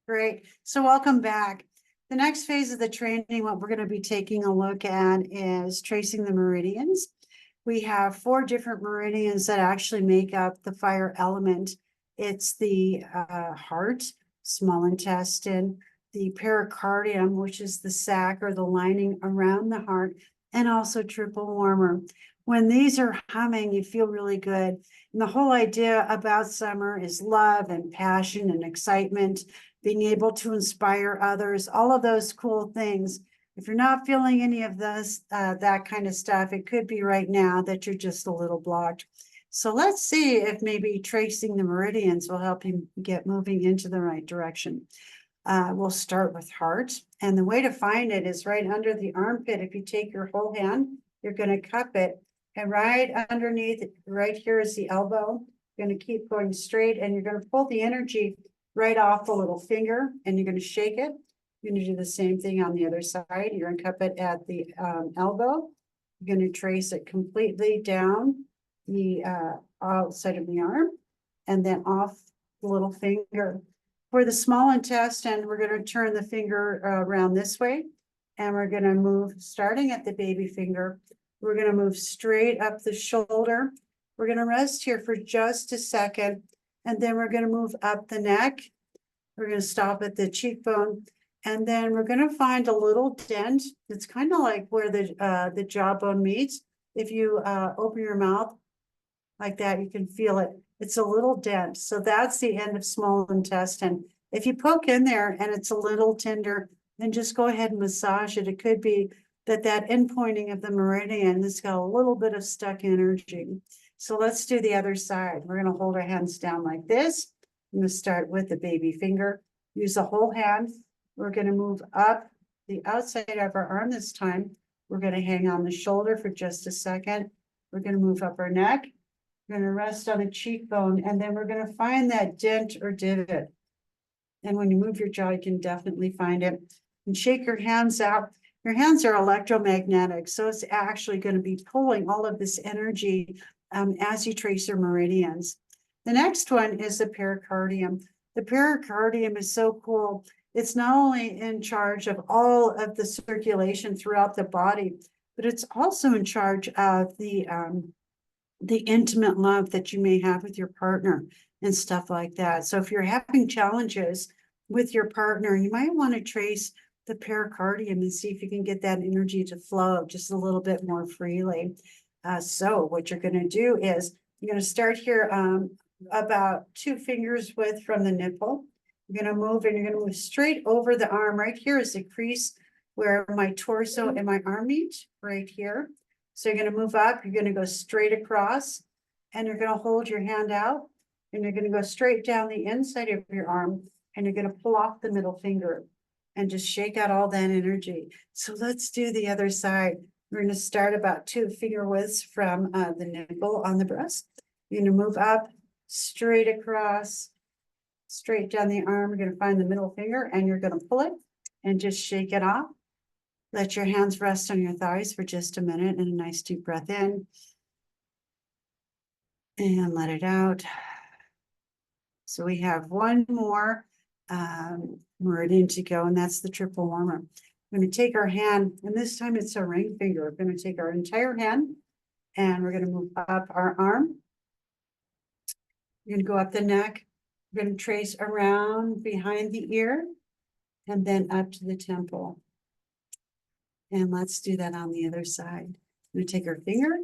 Great. So welcome back. The next phase of the training, what we're going to be taking a look at is tracing the meridians. We have 4 different meridians that actually make up the fire element. It's the heart, small intestine, the pericardium, which is the sac or the lining around the heart, and also triple warmer. When these are humming, you feel really good. And the whole idea about summer is love and passion and excitement, being able to inspire others, all of those cool things. If you're not feeling any of this, that kind of stuff, it could be right now that you're just a little blocked. So let's see if maybe tracing the meridians will help you get moving into the right direction. We'll start with heart. And the way to find it is right under the armpit. If you take your whole hand, you're going to cup it. And right underneath, right here is the elbow. You're going to keep going straight, and you're going to pull the energy right off the little finger, and you're going to shake it. You're going to do the same thing on the other side. You're going to cup it at the elbow. You're going to trace it completely down the outside of the arm, and then off the little finger. For the small intestine, we're going to turn the finger around this way, and we're going to move, starting at the baby finger. We're going to move straight up the shoulder. We're going to rest here for just a second, and then we're going to move up the neck. We're going to stop at the cheekbone, and then we're going to find a little dent. It's kind of like where the jawbone meets. If you open your mouth like that, you can feel it. It's a little dent. So that's the end of small intestine. If you poke in there and it's a little tender, then just go ahead and massage it. It could be that end pointing of the meridian has got a little bit of stuck energy. So let's do the other side. We're going to hold our hands down like this. I'm going to start with the baby finger. Use the whole hand. We're going to move up the outside of our arm this time. We're going to hang on the shoulder for just a second. We're going to move up our neck. We're going to rest on the cheekbone, and then we're going to find that dent or divot. And when you move your jaw, you can definitely find it. And shake your hands out. Your hands are electromagnetic, so it's actually going to be pulling all of this energy as you trace your meridians. The next one is the pericardium. The pericardium is so cool. It's not only in charge of all of the circulation throughout the body, but it's also in charge of the intimate love that you may have with your partner and stuff like that. So if you're having challenges with your partner, you might want to trace the pericardium and see if you can get that energy to flow just a little bit more freely. So what you're going to do is you're going to start here about 2 fingers width from the nipple. You're going to move, and you're going to move straight over the arm. Right here is the crease where my torso and my arm meet, right here. So you're going to move up, you're going to go straight across, and you're going to hold your hand out, and you're going to go straight down the inside of your arm, and you're going to pull off the middle finger and just shake out all that energy. So let's do the other side. We're going to start about 2 finger widths from the nipple on the breast. You're going to move up, straight across, straight down the arm. You're going to find the middle finger, and you're going to pull it and just shake it off. Let your hands rest on your thighs for just a minute, and a nice deep breath in. And let it out. So we have one more meridian to go, and that's the triple warmer. We're going to take our hand, and this time it's a ring finger. We're going to take our entire hand, and we're going to move up our arm. We're going to go up the neck. We're going to trace around behind the ear, and then up to the temple. And let's do that on the other side. We're going to take our finger,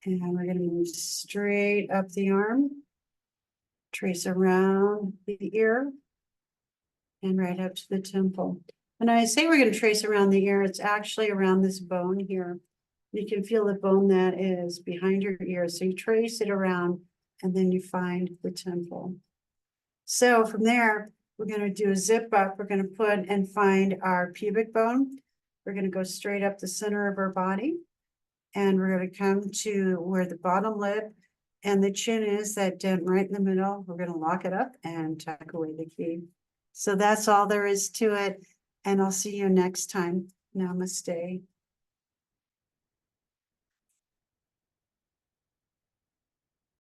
and we're going to move straight up the arm, trace around the ear, and right up to the temple. When I say we're going to trace around the ear, it's actually around this bone here. You can feel the bone that is behind your ear. So you trace it around, and then you find the temple. So from there, we're going to do a zip up. We're going to put and find our pubic bone. We're going to go straight up the center of our body, and we're going to come to where the bottom lip and the chin is, that dent right in the middle. We're going to lock it up and tuck away the key. So that's all there is to it, and I'll see you next time. Namaste.